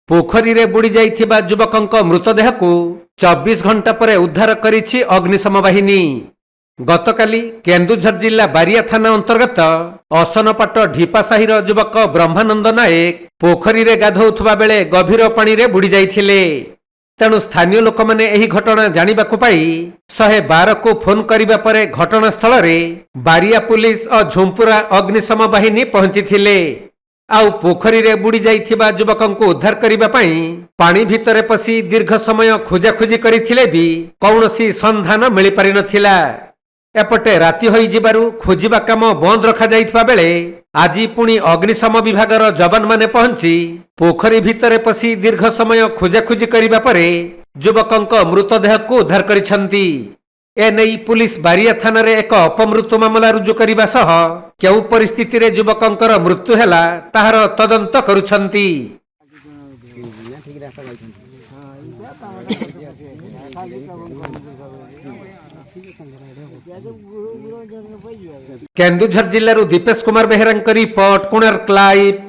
पोखरी रे बुड़ी जाइथिबा युवकंक मृतदेह को 24 घंटा पर उद्धार करिछि अग्निशम बाहिनी। गतकाली केन्दुझर जिला बारिया थाना अंतर्गत असनपाट ढिपासाहीर युवक ब्रह्मानंद नायक पोखरी रे गाधौथुबा बेले गभीर पानी रे बुड़ी जाइथिले। तेणु स्थानीय लोक माने एही घटना जानिबाकु पाई 112 को फोन करिबा परे घटनास्थल रे बारिया पुलिस और झुंपुरा अग्निशम बाहिनी पहुंचीथिले। आउ पोखरी रे बुड़ी जाइथिबा युवकंकु उद्धार करिबा पाई पानी भितरे पसी दीर्घ समय खोजाखोजी करिथिले भी कौनसी संधान मिली पारि नथिला। एपटे राति होई जिबारु खोजिबा काम बंद रखा जाइथिबा बेले आजी पुणी अग्निशम विभागर जवान माने पहुंची पोखरी भितरे पसी दीर्घ समय खोजाखोजी करिबा परे युवकंक मृतदेह को उद्धार करिसंती। एनेई पुलिस बारिया थाना रे एक अपमृत्यु मामला रुजु करिबा सह केउ परिस्थिति रे युवकंकर मृत्यु हैला ताहार तदंत करुछंती। केन्दुझर जिल्लारू दीपेश कुमार बेहेरांक रिपोर्ट कोणार्क लाइव।